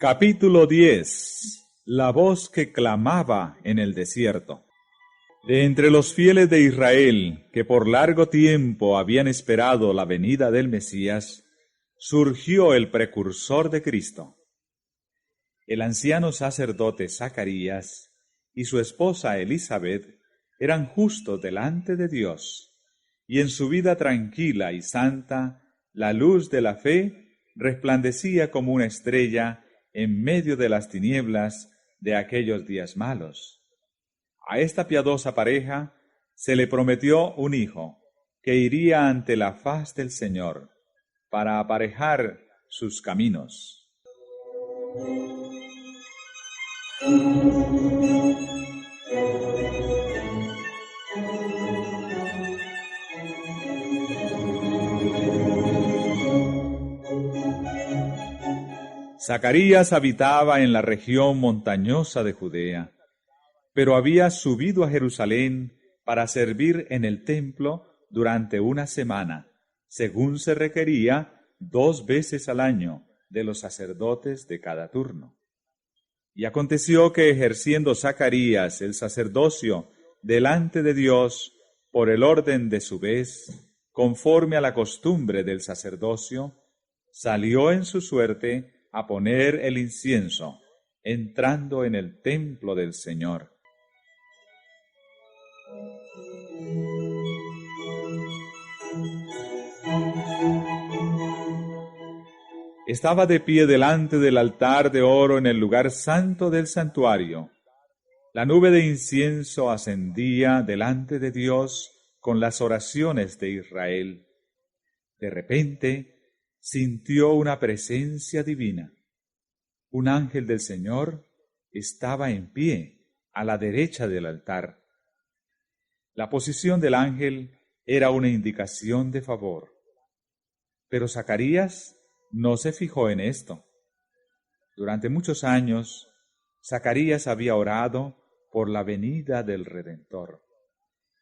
Capítulo 10. La voz que clamaba en el desierto. De entre los fieles de Israel, que por largo tiempo habían esperado la venida del Mesías, surgió el precursor de Cristo. El anciano sacerdote Zacarías y su esposa Elisabet eran justos delante de Dios, y en su vida tranquila y santa, la luz de la fe resplandecía como una estrella en medio de las tinieblas de aquellos días malos. A esta piadosa pareja se le prometió un hijo, que iría ante la faz del Señor, para aparejar sus caminos. Zacarías habitaba en la región montañosa de Judea, pero había subido a Jerusalén para servir en el templo durante una semana, según se requería 2 veces al año de los sacerdotes de cada turno. Y aconteció que ejerciendo Zacarías el sacerdocio delante de Dios por el orden de su vez, conforme a la costumbre del sacerdocio, salió en su suerte a poner el incienso, entrando en el templo del Señor. Estaba de pie delante del altar de oro en el lugar santo del santuario. La nube de incienso ascendía delante de Dios con las oraciones de Israel. De repente sintió una presencia divina. Un ángel del Señor estaba en pie a la derecha del altar. La posición del ángel era una indicación de favor. Pero Zacarías no se fijó en esto. Durante muchos años, Zacarías había orado por la venida del Redentor.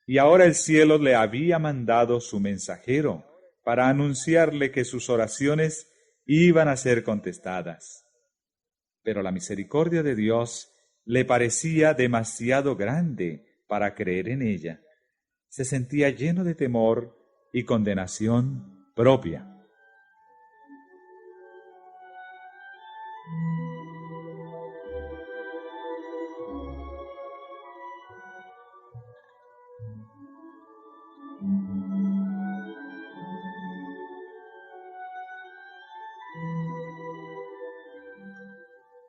Y ahora el cielo le había mandado su mensajero para anunciarle que sus oraciones iban a ser contestadas. Pero la misericordia de Dios le parecía demasiado grande para creer en ella. Se sentía lleno de temor y condenación propia.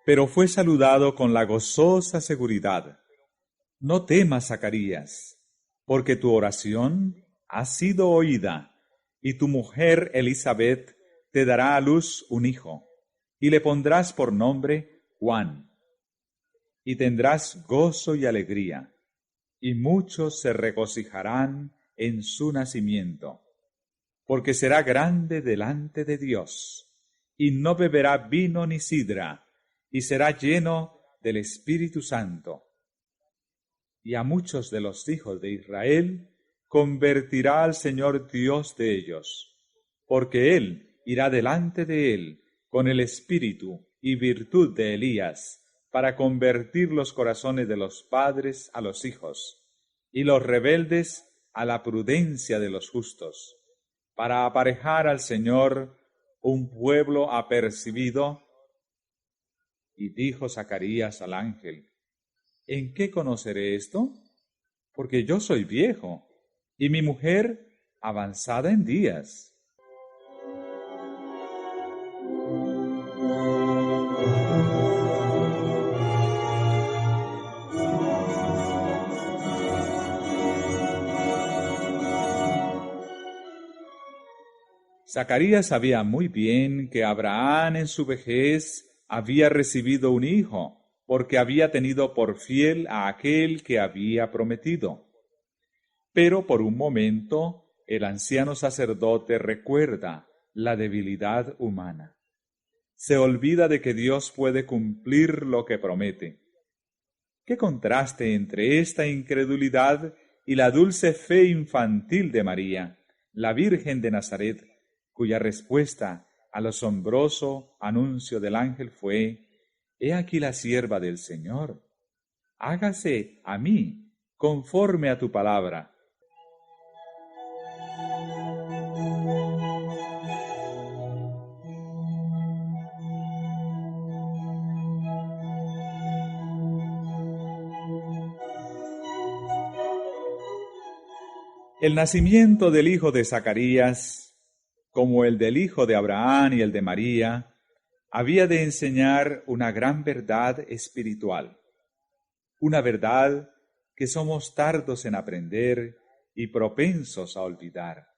Pero fue saludado con la gozosa seguridad: no temas, Zacarías, porque tu oración ha sido oída, y tu mujer Elisabet te dará a luz un hijo, y le pondrás por nombre Juan. Y tendrás gozo y alegría, y muchos se regocijarán en su nacimiento, porque será grande delante de Dios, y no beberá vino ni sidra, y será lleno del Espíritu Santo. Y a muchos de los hijos de Israel convertirá al Señor Dios de ellos, porque Él irá delante de él con el espíritu y virtud de Elías, para convertir los corazones de los padres a los hijos, y los rebeldes a la prudencia de los justos, para aparejar al Señor un pueblo apercibido. Y dijo Zacarías al ángel: ¿en qué conoceré esto? Porque yo soy viejo, y mi mujer avanzada en días. Zacarías sabía muy bien que Abraham en su vejez había recibido un hijo, porque había tenido por fiel a aquel que había prometido. Pero por un momento el anciano sacerdote recuerda la debilidad humana. Se olvida de que Dios puede cumplir lo que promete. ¡Qué contraste entre esta incredulidad y la dulce fe infantil de María, la Virgen de Nazaret, cuya respuesta al asombroso anuncio del ángel fue: He aquí la sierva del Señor. Hágase a mí conforme a tu palabra. El nacimiento del hijo de Zacarías, como el del hijo de Abraham y el de María, había de enseñar una gran verdad espiritual, una verdad que somos tardos en aprender y propensos a olvidar.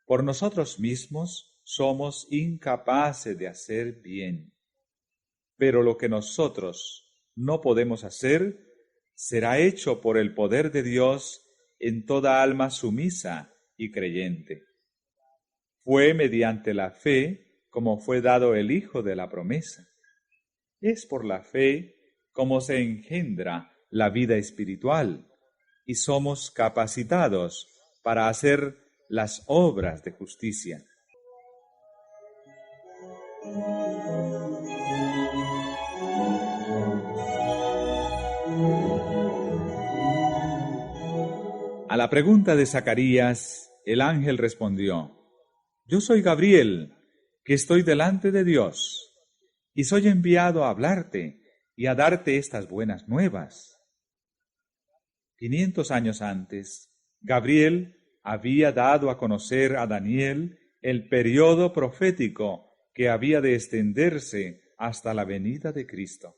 Por nosotros mismos somos incapaces de hacer bien, pero lo que nosotros no podemos hacer será hecho por el poder de Dios en toda alma sumisa y creyente. Fue mediante la fe como fue dado el Hijo de la promesa. Es por la fe como se engendra la vida espiritual y somos capacitados para hacer las obras de justicia. A la pregunta de Zacarías, el ángel respondió: Yo soy Gabriel, que estoy delante de Dios, y soy enviado a hablarte y a darte estas buenas nuevas. 500 años antes, Gabriel había dado a conocer a Daniel el periodo profético que había de extenderse hasta la venida de Cristo.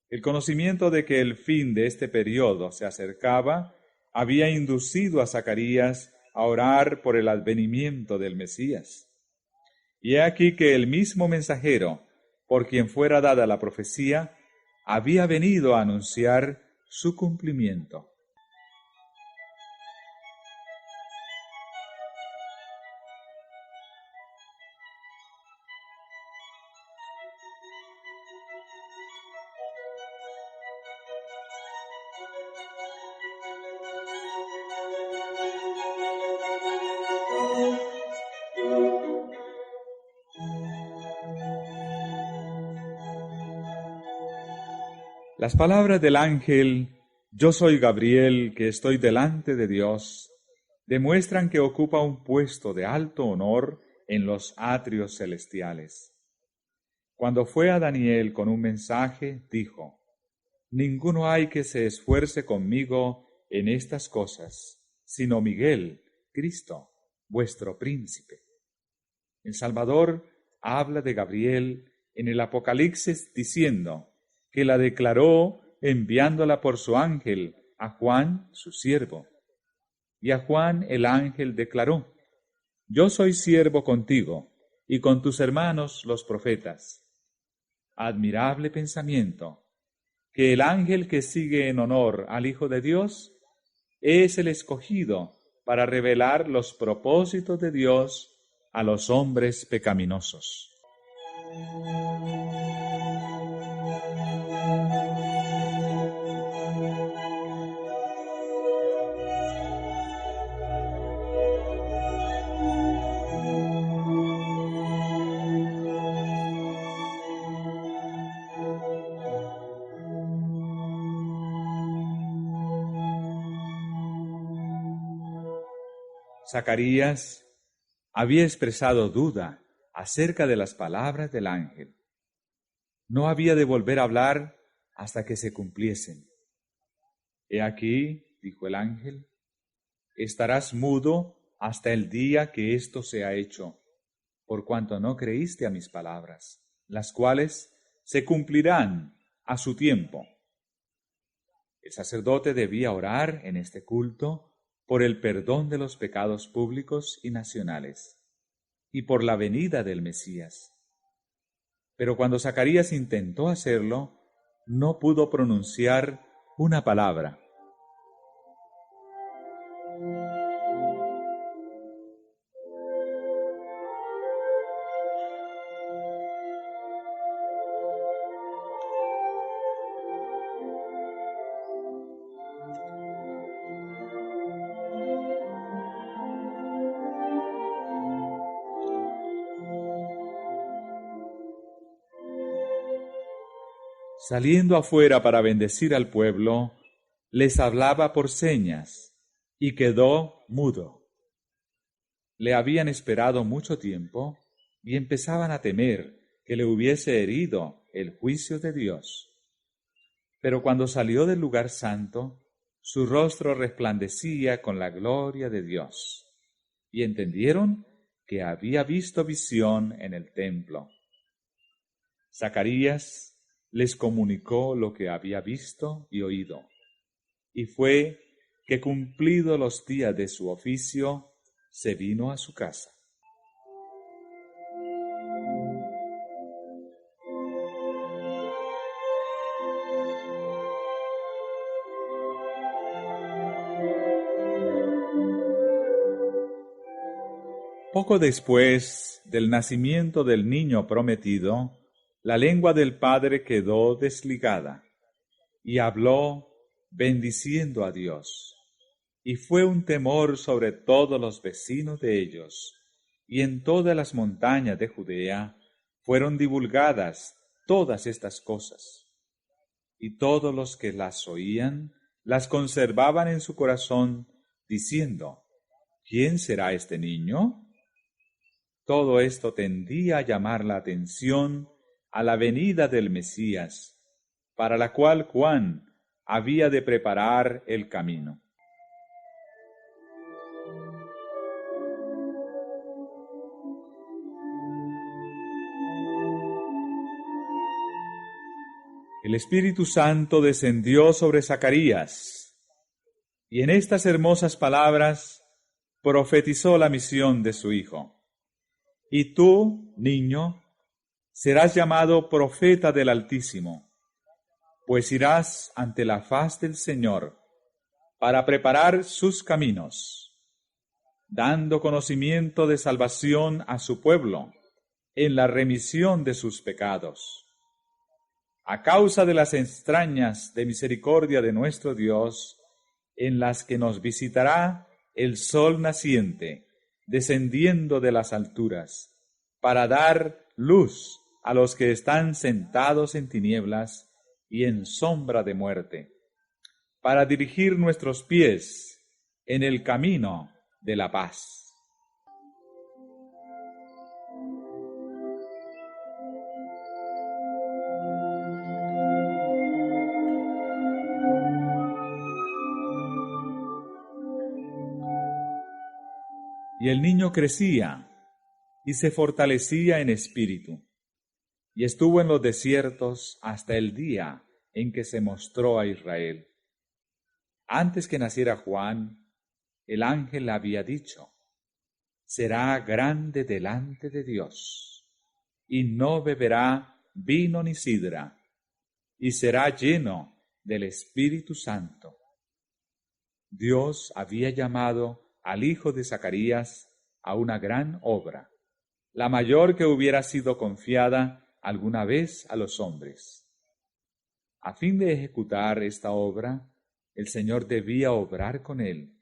El conocimiento de que el fin de este periodo se acercaba había inducido a Zacarías a orar por el advenimiento del Mesías. Y he aquí que el mismo mensajero, por quien fuera dada la profecía, había venido a anunciar su cumplimiento. Las palabras del ángel, yo soy Gabriel, que estoy delante de Dios, demuestran que ocupa un puesto de alto honor en los atrios celestiales. Cuando fue a Daniel con un mensaje, dijo: Ninguno hay que se esfuerce conmigo en estas cosas, sino Miguel, Cristo, vuestro príncipe. El Salvador habla de Gabriel en el Apocalipsis diciendo que la declaró enviándola por su ángel a Juan, su siervo. Y a Juan el ángel declaró: Yo soy siervo contigo y con tus hermanos los profetas. Admirable pensamiento, que el ángel que sigue en honor al Hijo de Dios es el escogido para revelar los propósitos de Dios a los hombres pecaminosos. Zacarías había expresado duda acerca de las palabras del ángel. No había de volver a hablar hasta que se cumpliesen. He aquí, dijo el ángel, estarás mudo hasta el día que esto sea hecho, por cuanto no creíste a mis palabras, las cuales se cumplirán a su tiempo. El sacerdote debía orar en este culto por el perdón de los pecados públicos y nacionales, y por la venida del Mesías. Pero cuando Zacarías intentó hacerlo, no pudo pronunciar una palabra. Saliendo afuera para bendecir al pueblo, les hablaba por señas y quedó mudo. Le habían esperado mucho tiempo y empezaban a temer que le hubiese herido el juicio de Dios. Pero cuando salió del lugar santo, su rostro resplandecía con la gloria de Dios, y entendieron que había visto visión en el templo. Zacarías les comunicó lo que había visto y oído, y fue que cumplidos los días de su oficio, se vino a su casa. Poco después del nacimiento del niño prometido, la lengua del padre quedó desligada, y habló bendiciendo a Dios. Y fue un temor sobre todos los vecinos de ellos, y en todas las montañas de Judea fueron divulgadas todas estas cosas. Y todos los que las oían, las conservaban en su corazón, diciendo, ¿quién será este niño? Todo esto tendía a llamar la atención a la venida del Mesías, para la cual Juan había de preparar el camino. El Espíritu Santo descendió sobre Zacarías, y en estas hermosas palabras profetizó la misión de su hijo. Y tú, niño, serás llamado profeta del Altísimo, pues irás ante la faz del Señor para preparar sus caminos, dando conocimiento de salvación a su pueblo en la remisión de sus pecados, a causa de las entrañas de misericordia de nuestro Dios, en las que nos visitará el sol naciente, descendiendo de las alturas, para dar luz a los que están sentados en tinieblas y en sombra de muerte, para dirigir nuestros pies en el camino de la paz. Y el niño crecía y se fortalecía en espíritu, y estuvo en los desiertos hasta el día en que se mostró a Israel. Antes que naciera Juan, el ángel le había dicho, será grande delante de Dios, y no beberá vino ni sidra, y será lleno del Espíritu Santo. Dios había llamado al hijo de Zacarías a una gran obra, la mayor que hubiera sido confiada alguna vez a los hombres. A fin de ejecutar esta obra, el Señor debía obrar con él,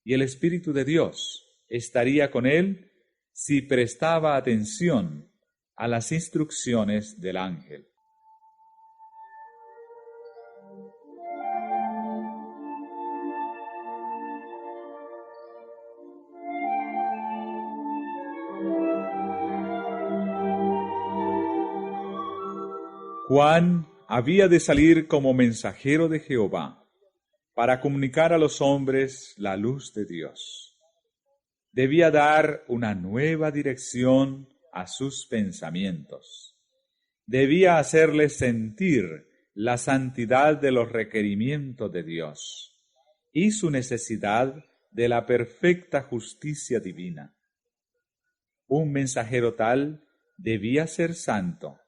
y el Espíritu de Dios estaría con él si prestaba atención a las instrucciones del ángel. Juan había de salir como mensajero de Jehová para comunicar a los hombres la luz de Dios. Debía dar una nueva dirección a sus pensamientos. Debía hacerles sentir la santidad de los requerimientos de Dios y su necesidad de la perfecta justicia divina. Un mensajero tal debía ser santo,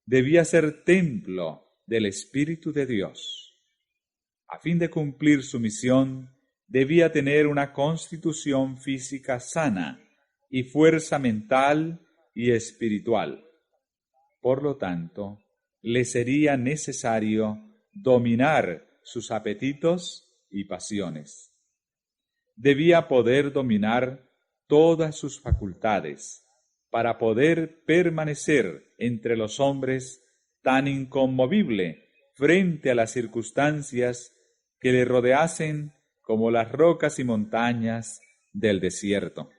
debía ser templo del Espíritu de Dios. A fin de cumplir su misión, debía tener una constitución física sana y fuerza mental y espiritual. Por lo tanto, le sería necesario dominar sus apetitos y pasiones. Debía poder dominar todas sus facultades para poder permanecer entre los hombres tan inconmovible frente a las circunstancias que le rodeasen como las rocas y montañas del desierto.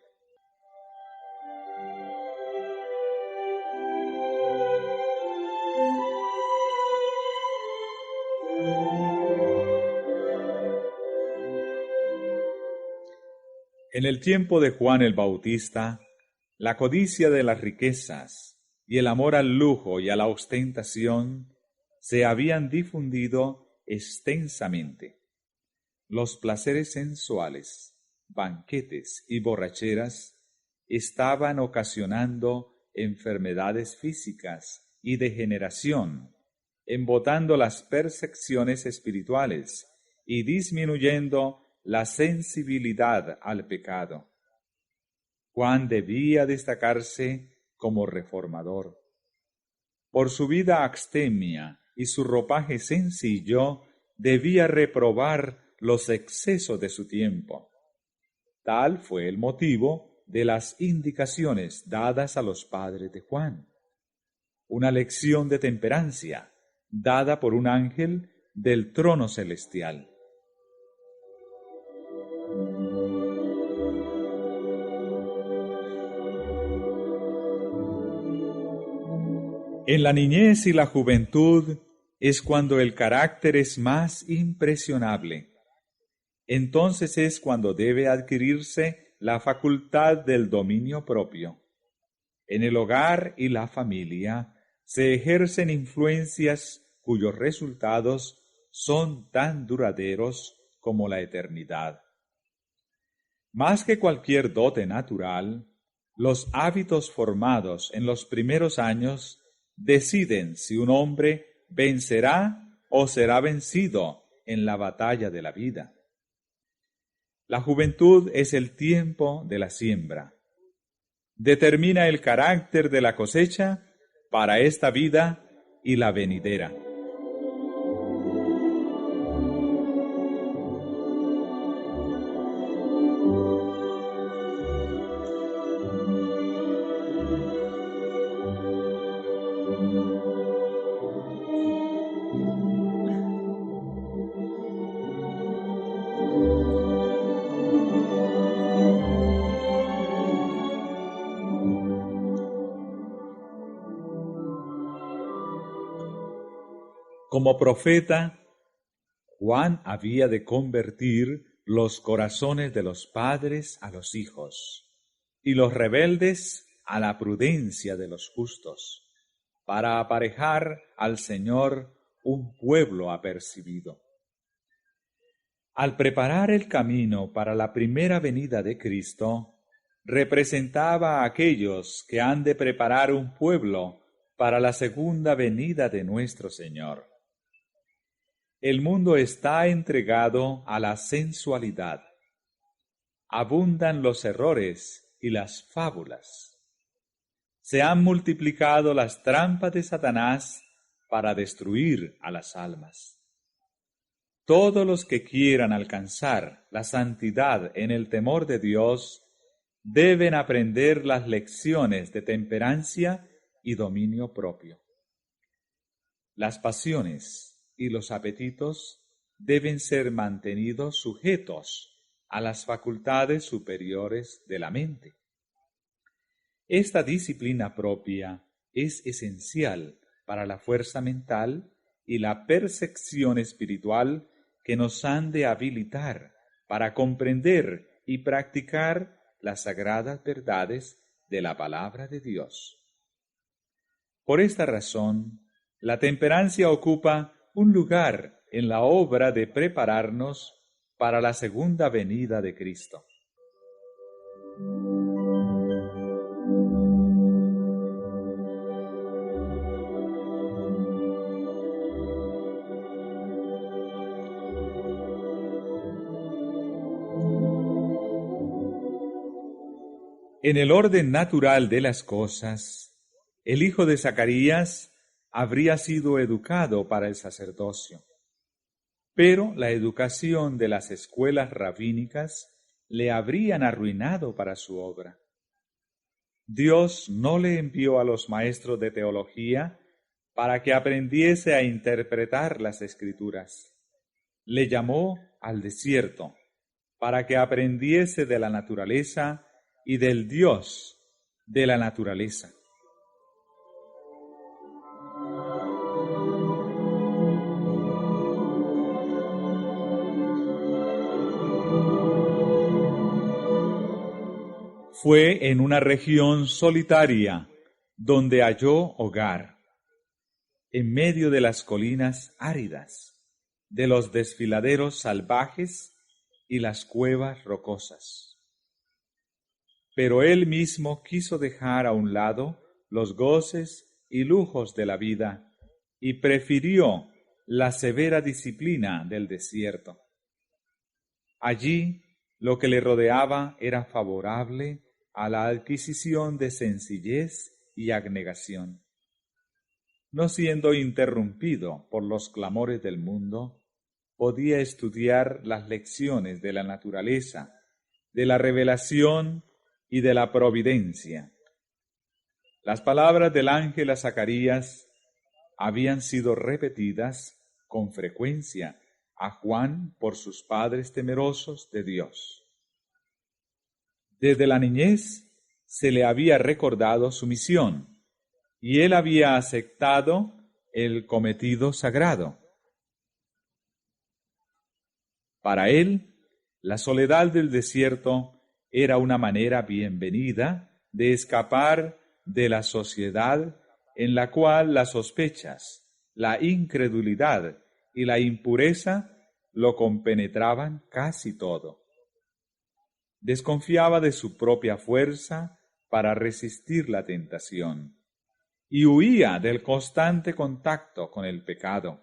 En el tiempo de Juan el Bautista, la codicia de las riquezas y el amor al lujo y a la ostentación se habían difundido extensamente. Los placeres sensuales, banquetes y borracheras estaban ocasionando enfermedades físicas y degeneración, embotando las percepciones espirituales y disminuyendo la sensibilidad al pecado. Juan debía destacarse como reformador. Por su vida abstemia y su ropaje sencillo, debía reprobar los excesos de su tiempo. Tal fue el motivo de las indicaciones dadas a los padres de Juan. Una lección de temperancia dada por un ángel del trono celestial. En la niñez y la juventud es cuando el carácter es más impresionable. Entonces es cuando debe adquirirse la facultad del dominio propio. En el hogar y la familia se ejercen influencias cuyos resultados son tan duraderos como la eternidad. Más que cualquier dote natural, los hábitos formados en los primeros años deciden si un hombre vencerá o será vencido en la batalla de la vida. La juventud es el tiempo de la siembra. Determina el carácter de la cosecha para esta vida y la venidera. Como profeta, Juan había de convertir los corazones de los padres a los hijos y los rebeldes a la prudencia de los justos, para aparejar al Señor un pueblo apercibido. Al preparar el camino para la primera venida de Cristo, representaba a aquellos que han de preparar un pueblo para la segunda venida de nuestro Señor. El mundo está entregado a la sensualidad. Abundan los errores y las fábulas. Se han multiplicado las trampas de Satanás para destruir a las almas. Todos los que quieran alcanzar la santidad en el temor de Dios deben aprender las lecciones de temperancia y dominio propio. Las pasiones y los apetitos deben ser mantenidos sujetos a las facultades superiores de la mente. Esta disciplina propia es esencial para la fuerza mental y la percepción espiritual que nos han de habilitar para comprender y practicar las sagradas verdades de la palabra de Dios. Por esta razón, la temperancia ocupa un lugar en la obra de prepararnos para la segunda venida de Cristo. En el orden natural de las cosas, el hijo de Zacarías habría sido educado para el sacerdocio, pero la educación de las escuelas rabínicas le habrían arruinado para su obra. Dios no le envió a los maestros de teología para que aprendiese a interpretar las Escrituras. Le llamó al desierto, para que aprendiese de la naturaleza y del Dios de la naturaleza. Fue en una región solitaria donde halló hogar, en medio de las colinas áridas, de los desfiladeros salvajes y las cuevas rocosas. Pero él mismo quiso dejar a un lado los goces y lujos de la vida y prefirió la severa disciplina del desierto. Allí lo que le rodeaba era favorable a la adquisición de sencillez y abnegación. No siendo interrumpido por los clamores del mundo, podía estudiar las lecciones de la naturaleza, de la revelación y de la providencia. Las palabras del ángel a Zacarías habían sido repetidas con frecuencia a Juan por sus padres temerosos de Dios. Desde la niñez se le había recordado su misión y él había aceptado el cometido sagrado. Para él, la soledad del desierto era una manera bienvenida de escapar de la sociedad en la cual las sospechas, la incredulidad y la impureza lo compenetraban casi todo. Desconfiaba de su propia fuerza para resistir la tentación y huía del constante contacto con el pecado,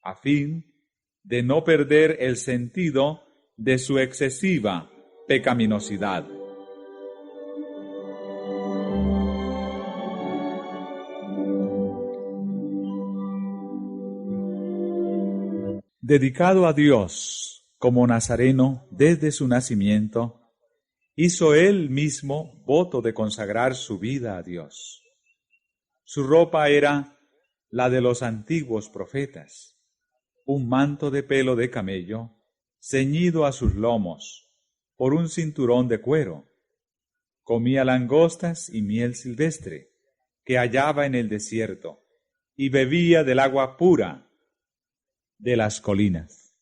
a fin de no perder el sentido de su excesiva pecaminosidad. Dedicado a Dios como nazareno desde su nacimiento, hizo él mismo voto de consagrar su vida a Dios. Su ropa era la de los antiguos profetas, un manto de pelo de camello, ceñido a sus lomos, por un cinturón de cuero. Comía langostas y miel silvestre, que hallaba en el desierto, y bebía del agua pura de las colinas.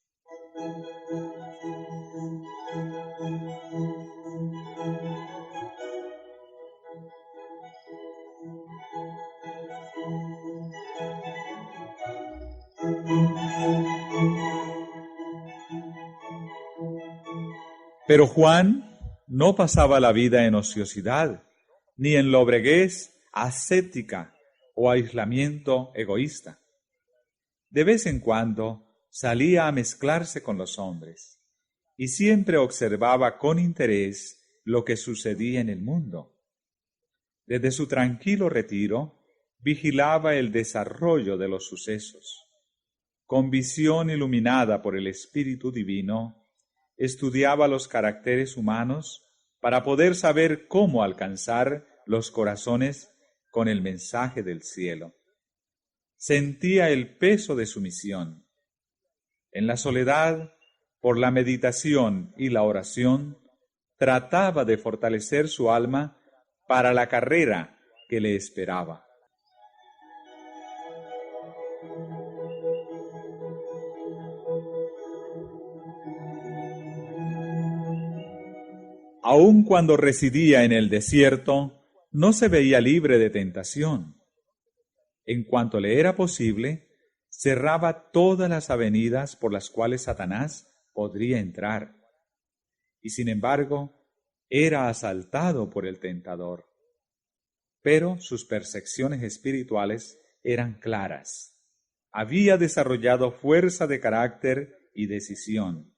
Pero Juan no pasaba la vida en ociosidad, ni en lobreguez ascética o aislamiento egoísta. De vez en cuando salía a mezclarse con los hombres y siempre observaba con interés lo que sucedía en el mundo. Desde su tranquilo retiro, vigilaba el desarrollo de los sucesos. Con visión iluminada por el Espíritu Divino, estudiaba los caracteres humanos para poder saber cómo alcanzar los corazones con el mensaje del cielo. Sentía el peso de su misión. En la soledad, por la meditación y la oración, trataba de fortalecer su alma para la carrera que le esperaba. Aun cuando residía en el desierto, no se veía libre de tentación. En cuanto le era posible, cerraba todas las avenidas por las cuales Satanás podría entrar. Y sin embargo, era asaltado por el tentador. Pero sus percepciones espirituales eran claras. Había desarrollado fuerza de carácter y decisión.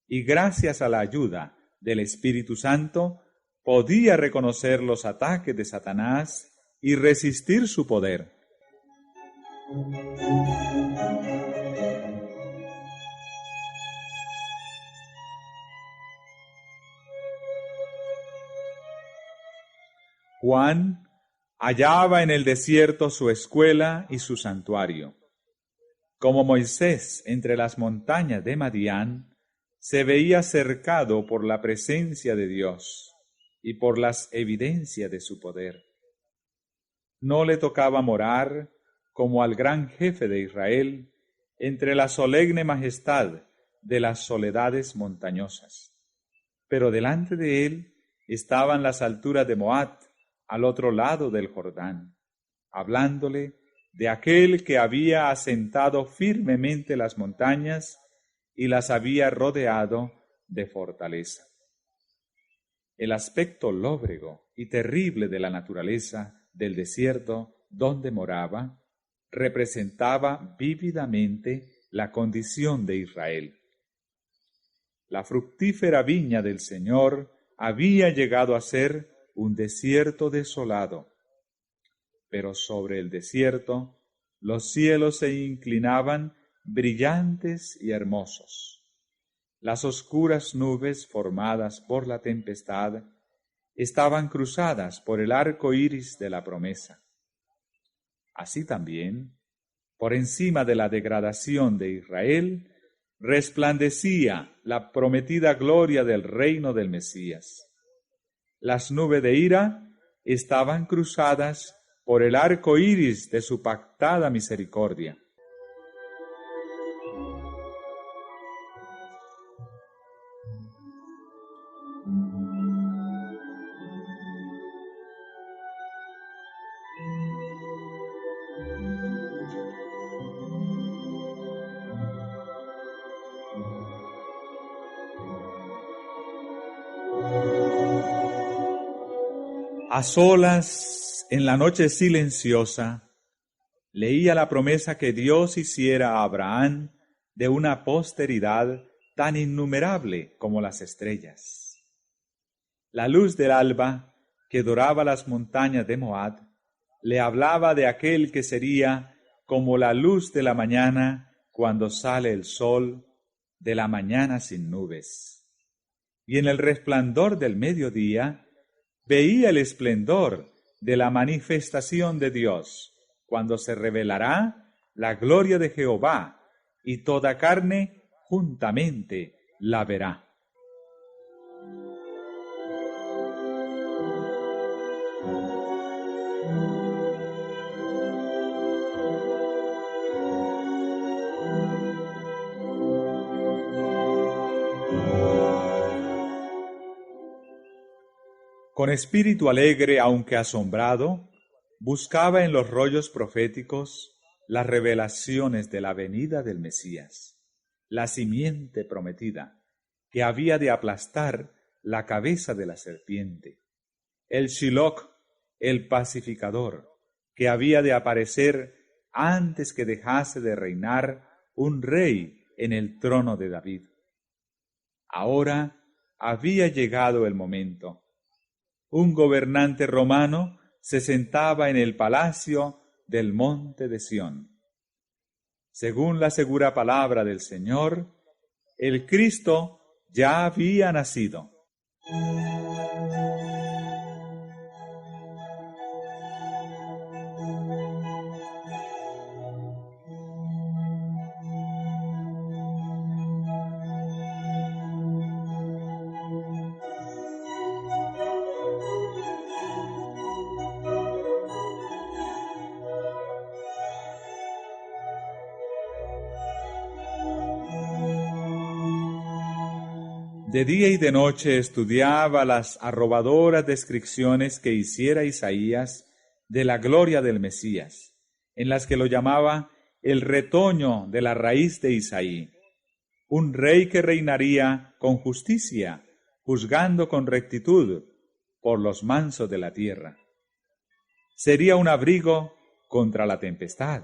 Y gracias a la ayuda del Espíritu Santo, podía reconocer los ataques de Satanás y resistir su poder. Juan hallaba en el desierto su escuela y su santuario. Como Moisés entre las montañas de Madián, se veía cercado por la presencia de Dios y por las evidencias de su poder. No le tocaba morar, como al gran jefe de Israel, entre la solemne majestad de las soledades montañosas. Pero delante de él estaban las alturas de Moab, al otro lado del Jordán, hablándole de aquel que había asentado firmemente las montañas y las había rodeado de fortaleza. El aspecto lóbrego y terrible de la naturaleza del desierto donde moraba representaba vívidamente la condición de Israel. La fructífera viña del Señor había llegado a ser un desierto desolado, pero sobre el desierto los cielos se inclinaban brillantes y hermosos. Las oscuras nubes formadas por la tempestad estaban cruzadas por el arco iris de la promesa. Así también, por encima de la degradación de Israel, resplandecía la prometida gloria del reino del Mesías. Las nubes de ira estaban cruzadas por el arco iris de su pactada misericordia. A solas, en la noche silenciosa, leía la promesa que Dios hiciera a Abraham de una posteridad tan innumerable como las estrellas. La luz del alba, que doraba las montañas de Moab, le hablaba de aquel que sería como la luz de la mañana cuando sale el sol, de la mañana sin nubes. Y en el resplandor del mediodía, veía el esplendor de la manifestación de Dios, cuando se revelará la gloria de Jehová, y toda carne juntamente la verá. Con espíritu alegre, aunque asombrado, buscaba en los rollos proféticos las revelaciones de la venida del Mesías, la simiente prometida, que había de aplastar la cabeza de la serpiente, el Shiloh, el pacificador, que había de aparecer antes que dejase de reinar un rey en el trono de David. Ahora había llegado el momento. Un gobernante romano se sentaba en el palacio del monte de Sión. Según la segura palabra del Señor, el Cristo ya había nacido. De día y de noche estudiaba las arrobadoras descripciones que hiciera Isaías de la gloria del Mesías, en las que lo llamaba el retoño de la raíz de Isaí, un rey que reinaría con justicia, juzgando con rectitud por los mansos de la tierra. Sería un abrigo contra la tempestad,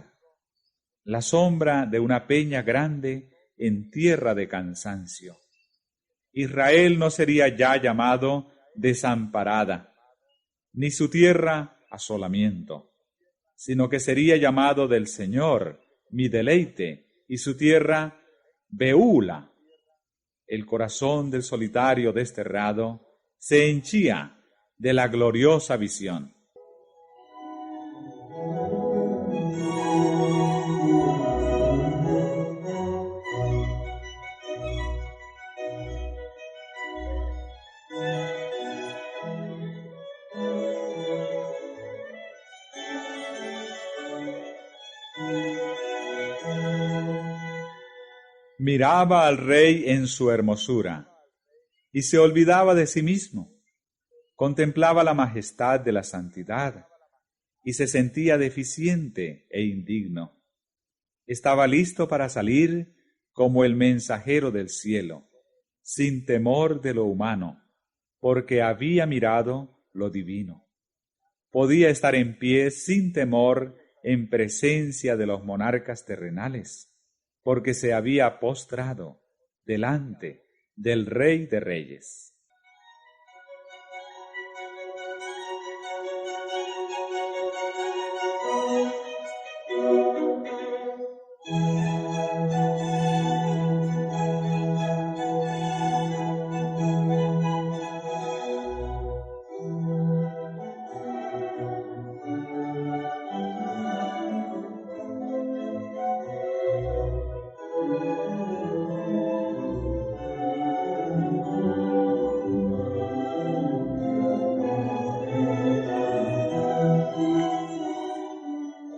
la sombra de una peña grande en tierra de cansancio. Israel no sería ya llamado desamparada, ni su tierra asolamiento, sino que sería llamado del Señor, mi deleite, y su tierra Beula. El corazón del solitario desterrado se henchía de la gloriosa visión. Miraba al rey en su hermosura y se olvidaba de sí mismo. Contemplaba la majestad de la santidad y se sentía deficiente e indigno. Estaba listo para salir como el mensajero del cielo, sin temor de lo humano, porque había mirado lo divino. Podía estar en pie sin temor en presencia de los monarcas terrenales, porque se había postrado delante del Rey de Reyes.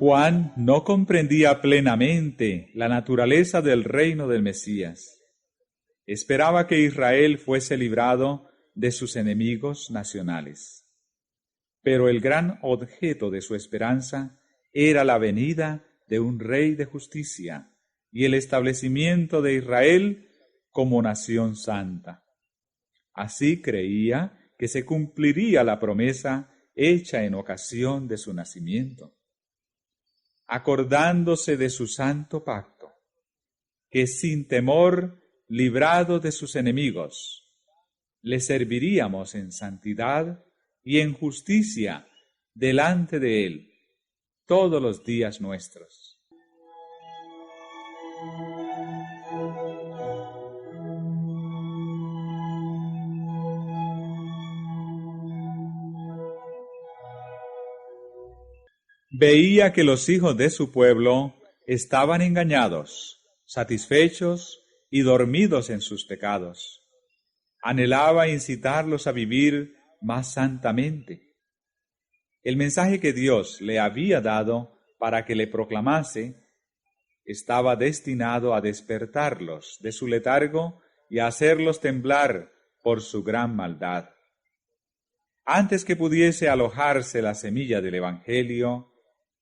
Juan no comprendía plenamente la naturaleza del reino del Mesías. Esperaba que Israel fuese librado de sus enemigos nacionales. Pero el gran objeto de su esperanza era la venida de un rey de justicia y el establecimiento de Israel como nación santa. Así creía que se cumpliría la promesa hecha en ocasión de su nacimiento, acordándose de su santo pacto, que sin temor, librado de sus enemigos, le serviríamos en santidad y en justicia delante de él todos los días nuestros. Veía que los hijos de su pueblo estaban engañados, satisfechos y dormidos en sus pecados. Anhelaba incitarlos a vivir más santamente. El mensaje que Dios le había dado para que le proclamase estaba destinado a despertarlos de su letargo y a hacerlos temblar por su gran maldad. Antes que pudiese alojarse la semilla del Evangelio,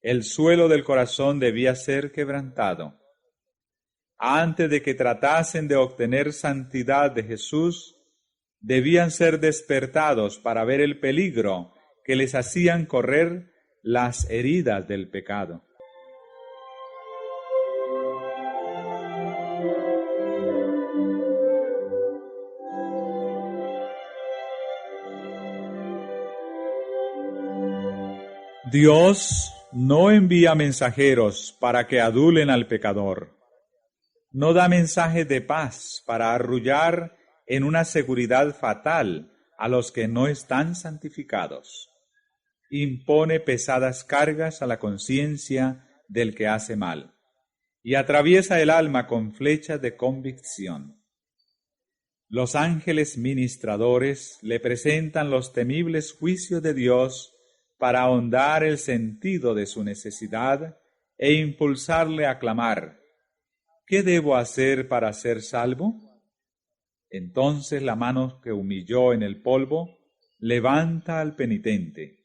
el suelo del corazón debía ser quebrantado. Antes de que tratasen de obtener santidad de Jesús, debían ser despertados para ver el peligro que les hacían correr las heridas del pecado. Dios no envía mensajeros para que adulen al pecador. No da mensajes de paz para arrullar en una seguridad fatal a los que no están santificados. Impone pesadas cargas a la conciencia del que hace mal y atraviesa el alma con flechas de convicción. Los ángeles ministradores le presentan los temibles juicios de Dios para ahondar el sentido de su necesidad e impulsarle a clamar: ¿qué debo hacer para ser salvo? Entonces la mano que humilló en el polvo levanta al penitente.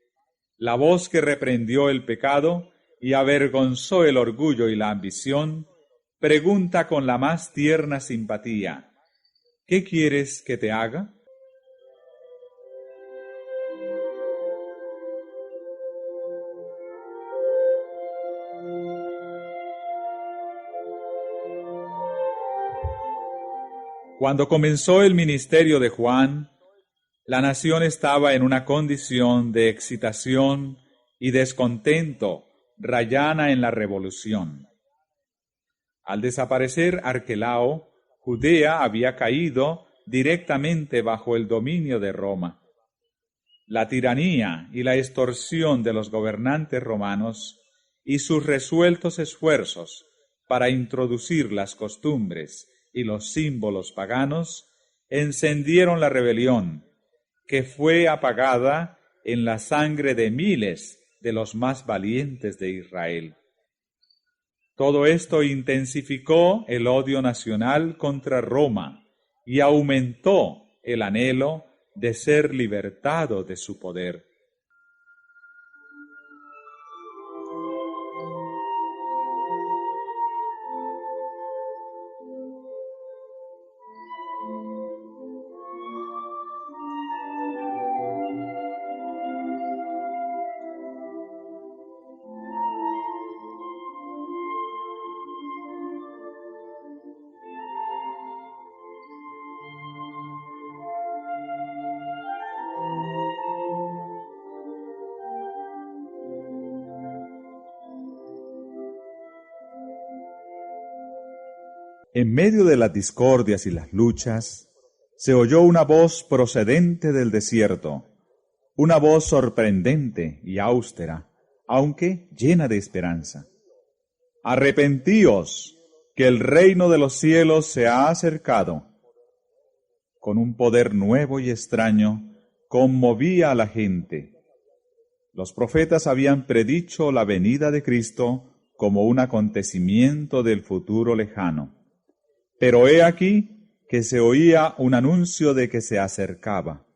La voz que reprendió el pecado y avergonzó el orgullo y la ambición pregunta con la más tierna simpatía: ¿qué quieres que te haga? Cuando comenzó el ministerio de Juan, la nación estaba en una condición de excitación y descontento rayana en la revolución. Al desaparecer Arquelao, Judea había caído directamente bajo el dominio de Roma. La tiranía y la extorsión de los gobernantes romanos y sus resueltos esfuerzos para introducir las costumbres y los símbolos paganos encendieron la rebelión, que fue apagada en la sangre de miles de los más valientes de Israel. Todo esto intensificó el odio nacional contra Roma y aumentó el anhelo de ser libertado de su poder. En medio de las discordias y las luchas, se oyó una voz procedente del desierto, una voz sorprendente y austera, aunque llena de esperanza. Arrepentíos, que el reino de los cielos se ha acercado. Con un poder nuevo y extraño, conmovía a la gente. Los profetas habían predicho la venida de Cristo como un acontecimiento del futuro lejano. Pero he aquí que se oía un anuncio de que se acercaba.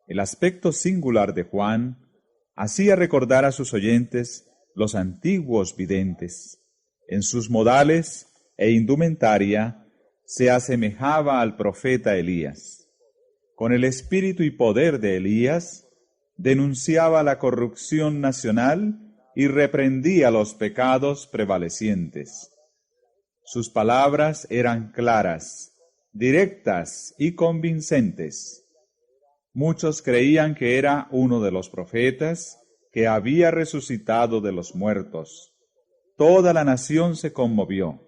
El aspecto singular de Juan hacía recordar a sus oyentes los antiguos videntes. En sus modales e indumentaria se asemejaba al profeta Elías. Con el espíritu y poder de Elías, denunciaba la corrupción nacional y reprendía los pecados prevalecientes. Sus palabras eran claras, directas y convincentes. Muchos creían que era uno de los profetas que había resucitado de los muertos. Toda la nación se conmovió.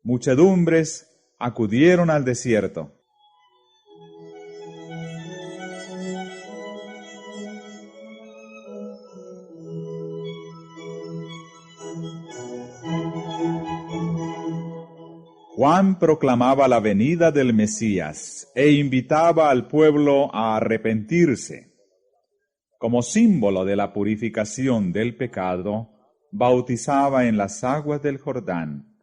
Muchedumbres acudieron al desierto. Juan proclamaba la venida del Mesías e invitaba al pueblo a arrepentirse. Como símbolo de la purificación del pecado, bautizaba en las aguas del Jordán.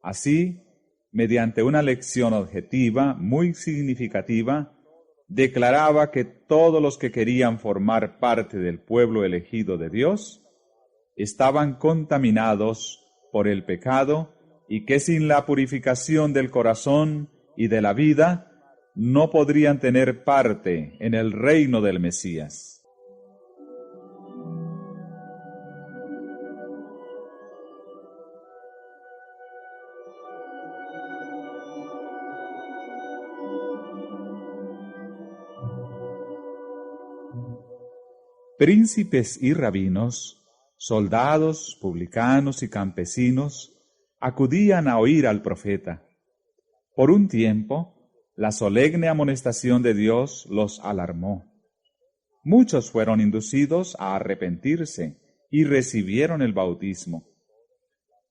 Así, mediante una lección objetiva muy significativa, declaraba que todos los que querían formar parte del pueblo elegido de Dios estaban contaminados por el pecado y que sin la purificación del corazón y de la vida no podrían tener parte en el reino del Mesías. Príncipes y rabinos, soldados, publicanos y campesinos acudían a oír al profeta. Por un tiempo, la solemne amonestación de Dios los alarmó. Muchos fueron inducidos a arrepentirse y recibieron el bautismo.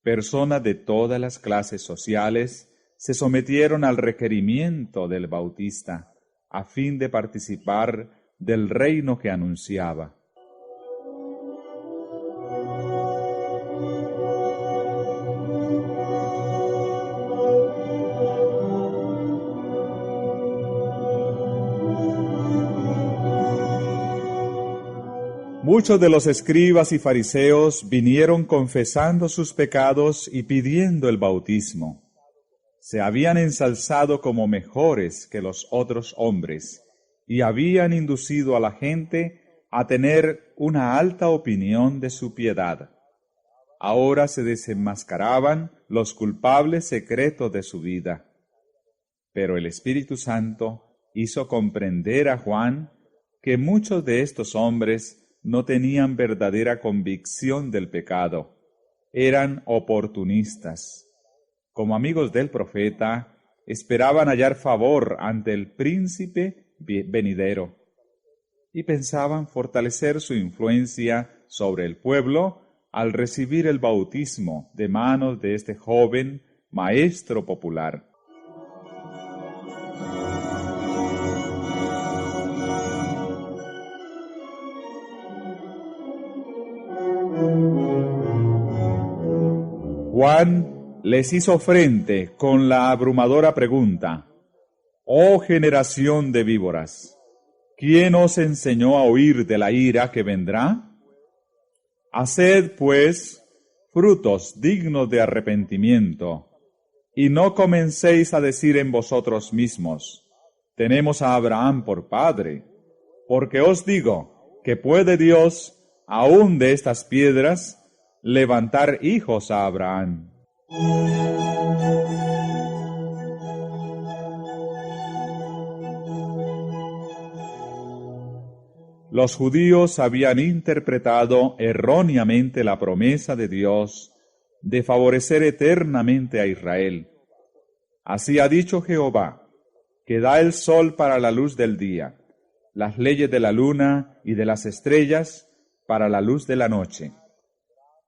Personas de todas las clases sociales se sometieron al requerimiento del Bautista a fin de participar del reino que anunciaba. Muchos de los escribas y fariseos vinieron confesando sus pecados y pidiendo el bautismo. Se habían ensalzado como mejores que los otros hombres y habían inducido a la gente a tener una alta opinión de su piedad. Ahora se desenmascaraban los culpables secretos de su vida. Pero el Espíritu Santo hizo comprender a Juan que muchos de estos hombres no tenían verdadera convicción del pecado, eran oportunistas. Como amigos del profeta, esperaban hallar favor ante el príncipe venidero y pensaban fortalecer su influencia sobre el pueblo al recibir el bautismo de manos de este joven maestro popular. Juan les hizo frente con la abrumadora pregunta: «Oh generación de víboras, ¿quién os enseñó a huir de la ira que vendrá? Haced, pues, frutos dignos de arrepentimiento, y no comencéis a decir en vosotros mismos: tenemos a Abraham por padre, porque os digo que puede Dios, aún de estas piedras, levantar hijos a Abraham». Los judíos habían interpretado erróneamente la promesa de Dios de favorecer eternamente a Israel. Así ha dicho Jehová, que da el sol para la luz del día, las leyes de la luna y de las estrellas para la luz de la noche,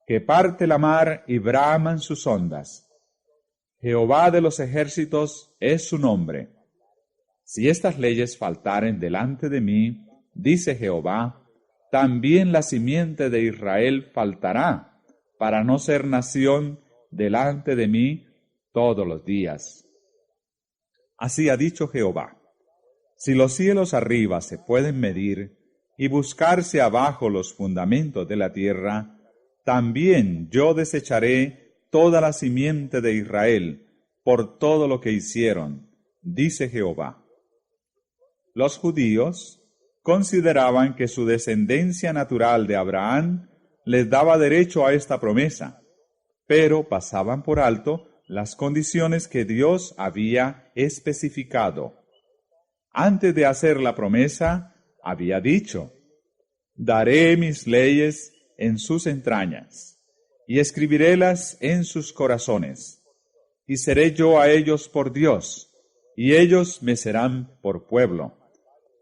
que parte la mar y braman sus ondas. Jehová de los ejércitos es su nombre. Si estas leyes faltaren delante de mí, dice Jehová, también la simiente de Israel faltará, para no ser nación delante de mí todos los días. Así ha dicho Jehová: si los cielos arriba se pueden medir y buscarse abajo los fundamentos de la tierra, también yo desecharé toda la simiente de Israel por todo lo que hicieron, dice Jehová. Los judíos consideraban que su descendencia natural de Abraham les daba derecho a esta promesa, pero pasaban por alto las condiciones que Dios había especificado. Antes de hacer la promesa, había dicho: daré mis leyes en sus entrañas, y escribirélas en sus corazones, y seré yo a ellos por Dios, y ellos me serán por pueblo.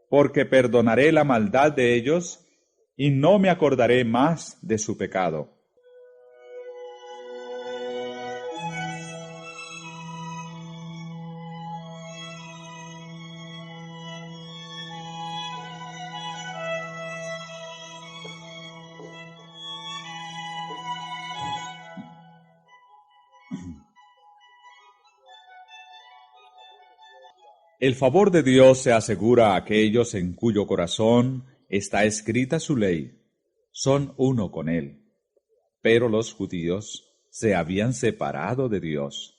Porque perdonaré la maldad de ellos, y no me acordaré más de su pecado. El favor de Dios se asegura a aquellos en cuyo corazón está escrita su ley. Son uno con Él. Pero los judíos se habían separado de Dios.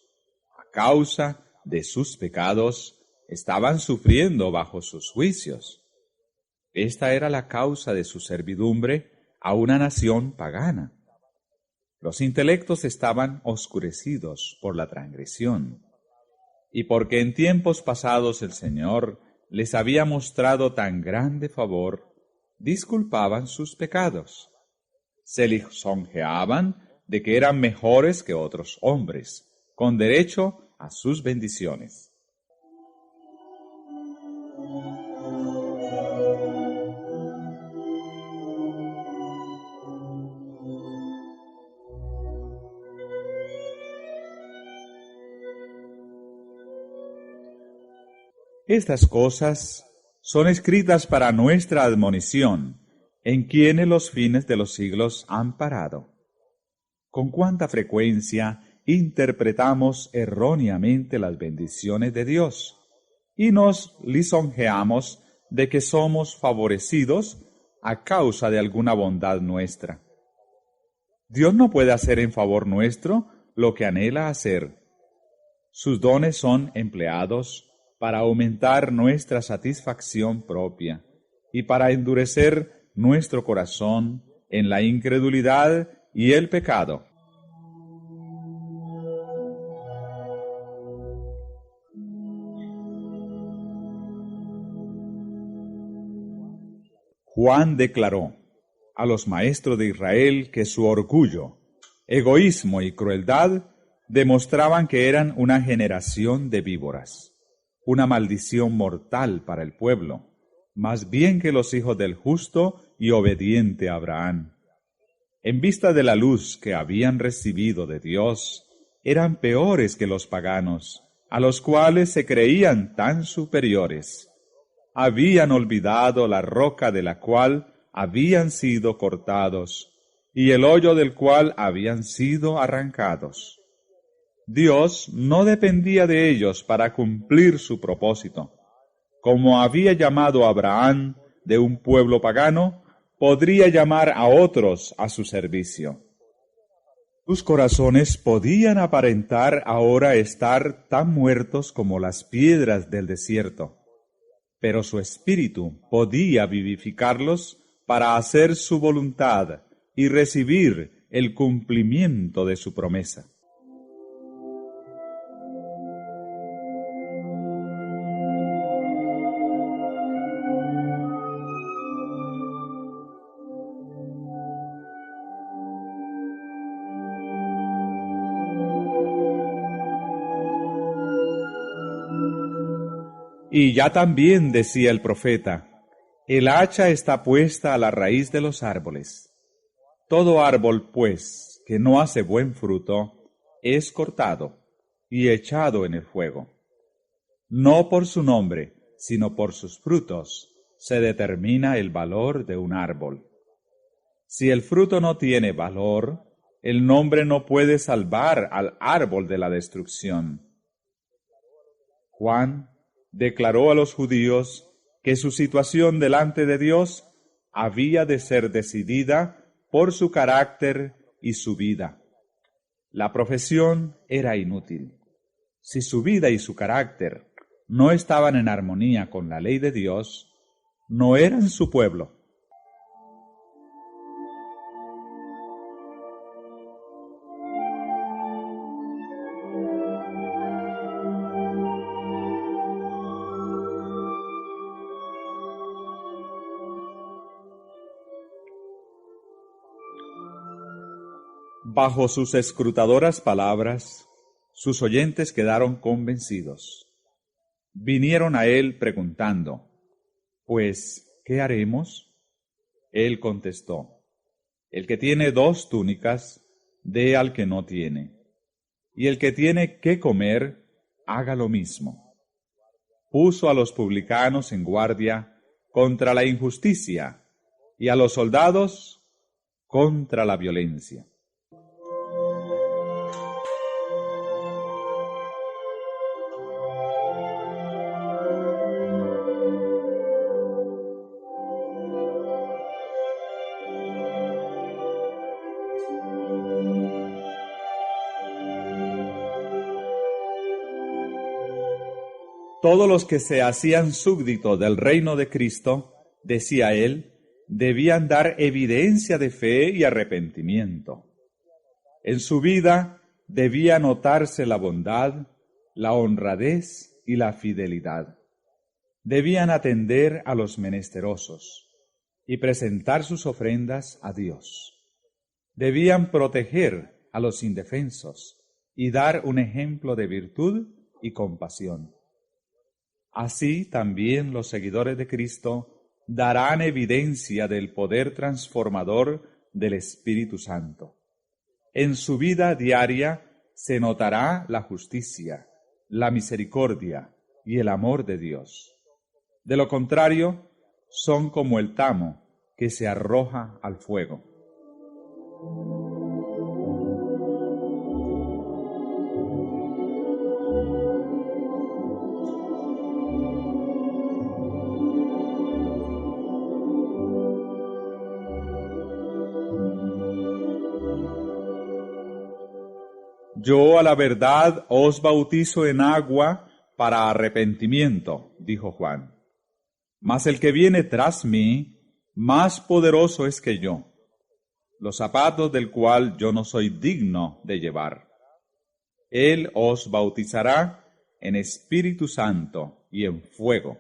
A causa de sus pecados, estaban sufriendo bajo sus juicios. Esta era la causa de su servidumbre a una nación pagana. Los intelectos estaban oscurecidos por la transgresión. Y porque en tiempos pasados el Señor les había mostrado tan grande favor, disculpaban sus pecados. Se lisonjeaban de que eran mejores que otros hombres, con derecho a sus bendiciones. Estas cosas son escritas para nuestra admonición, en quienes los fines de los siglos han parado. Con cuánta frecuencia interpretamos erróneamente las bendiciones de Dios y nos lisonjeamos de que somos favorecidos a causa de alguna bondad nuestra. Dios no puede hacer en favor nuestro lo que anhela hacer. Sus dones son empleados para aumentar nuestra satisfacción propia y para endurecer nuestro corazón en la incredulidad y el pecado. Juan declaró a los maestros de Israel que su orgullo, egoísmo y crueldad demostraban que eran una generación de víboras, una maldición mortal para el pueblo, más bien que los hijos del justo y obediente Abraham. En vista de la luz que habían recibido de Dios, eran peores que los paganos, a los cuales se creían tan superiores. Habían olvidado la roca de la cual habían sido cortados, y el hoyo del cual habían sido arrancados. Dios no dependía de ellos para cumplir su propósito. Como había llamado a Abraham de un pueblo pagano, podría llamar a otros a su servicio. Sus corazones podían aparentar ahora estar tan muertos como las piedras del desierto, pero su espíritu podía vivificarlos para hacer su voluntad y recibir el cumplimiento de su promesa. Y ya también decía el profeta, el hacha está puesta a la raíz de los árboles. Todo árbol, pues, que no hace buen fruto, es cortado y echado en el fuego. No por su nombre, sino por sus frutos, se determina el valor de un árbol. Si el fruto no tiene valor, el nombre no puede salvar al árbol de la destrucción. Juan declaró a los judíos que su situación delante de Dios había de ser decidida por su carácter y su vida. La profesión era inútil. Si su vida y su carácter no estaban en armonía con la ley de Dios, no eran su pueblo. Bajo sus escrutadoras palabras, sus oyentes quedaron convencidos. Vinieron a él preguntando, «Pues, ¿qué haremos?» Él contestó, «El que tiene 2 túnicas, dé al que no tiene, y el que tiene qué comer, haga lo mismo». Puso a los publicanos en guardia contra la injusticia y a los soldados contra la violencia. Todos los que se hacían súbditos del reino de Cristo, decía él, debían dar evidencia de fe y arrepentimiento. En su vida debía notarse la bondad, la honradez y la fidelidad. Debían atender a los menesterosos y presentar sus ofrendas a Dios. Debían proteger a los indefensos y dar un ejemplo de virtud y compasión. Así también los seguidores de Cristo darán evidencia del poder transformador del Espíritu Santo. En su vida diaria se notará la justicia, la misericordia y el amor de Dios. De lo contrario, son como el tamo que se arroja al fuego. Yo a la verdad os bautizo en agua para arrepentimiento, dijo Juan. Mas el que viene tras mí, más poderoso es que yo, los zapatos del cual yo no soy digno de llevar. Él os bautizará en Espíritu Santo y en fuego.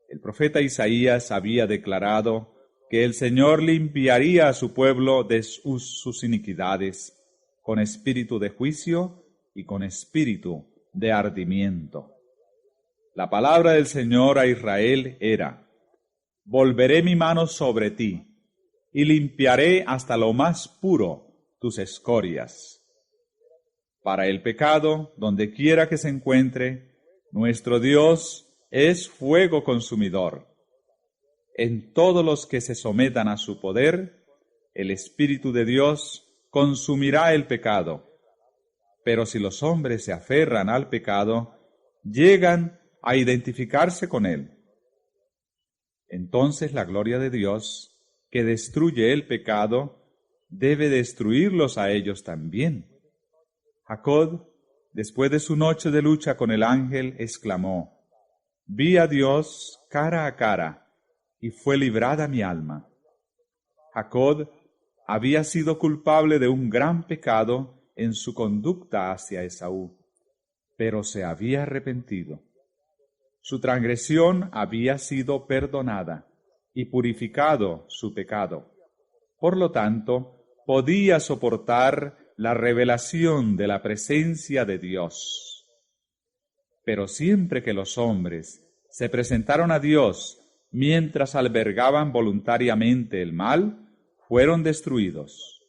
El profeta Isaías había declarado que el Señor limpiaría a su pueblo de sus iniquidades, con espíritu de juicio y con espíritu de ardimiento. La palabra del Señor a Israel era, volveré mi mano sobre ti, y limpiaré hasta lo más puro tus escorias. Para el pecado, donde quiera que se encuentre, nuestro Dios es fuego consumidor. En todos los que se sometan a su poder, el Espíritu de Dios consumirá el pecado. Pero si los hombres se aferran al pecado, llegan a identificarse con él. Entonces la gloria de Dios, que destruye el pecado, debe destruirlos a ellos también. Jacob, después de su noche de lucha con el ángel, exclamó: «Vi a Dios cara a cara, y fue librada mi alma». Jacob había sido culpable de un gran pecado en su conducta hacia Esaú, pero se había arrepentido. Su transgresión había sido perdonada y purificado su pecado. Por lo tanto, podía soportar la revelación de la presencia de Dios. Pero siempre que los hombres se presentaron a Dios mientras albergaban voluntariamente el mal, fueron destruidos.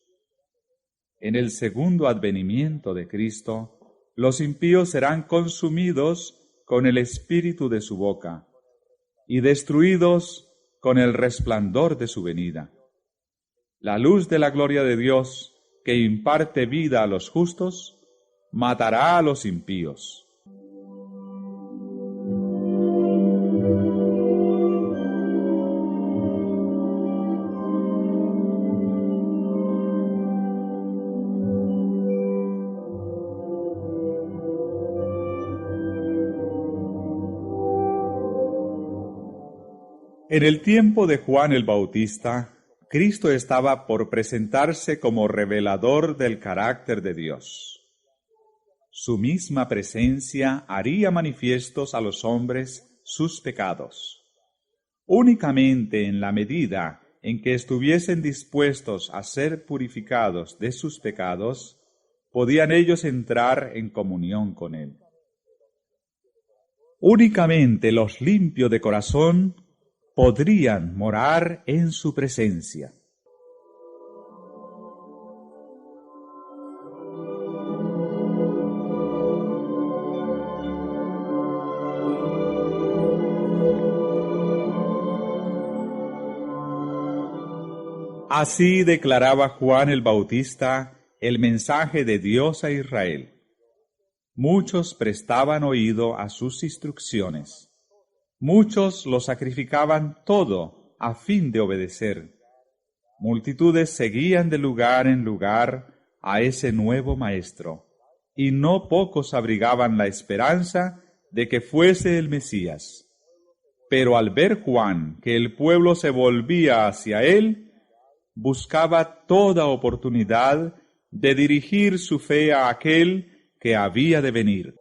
En el segundo advenimiento de Cristo, los impíos serán consumidos con el espíritu de su boca y destruidos con el resplandor de su venida. La luz de la gloria de Dios, que imparte vida a los justos, matará a los impíos. En el tiempo de Juan el Bautista, Cristo estaba por presentarse como revelador del carácter de Dios. Su misma presencia haría manifiestos a los hombres sus pecados. Únicamente en la medida en que estuviesen dispuestos a ser purificados de sus pecados, podían ellos entrar en comunión con Él. Únicamente los limpios de corazón podrían morar en su presencia. Así declaraba Juan el Bautista el mensaje de Dios a Israel. Muchos prestaban oído a sus instrucciones. Muchos lo sacrificaban todo a fin de obedecer. Multitudes seguían de lugar en lugar a ese nuevo maestro, y no pocos abrigaban la esperanza de que fuese el Mesías. Pero al ver Juan que el pueblo se volvía hacia él, buscaba toda oportunidad de dirigir su fe a aquel que había de venir.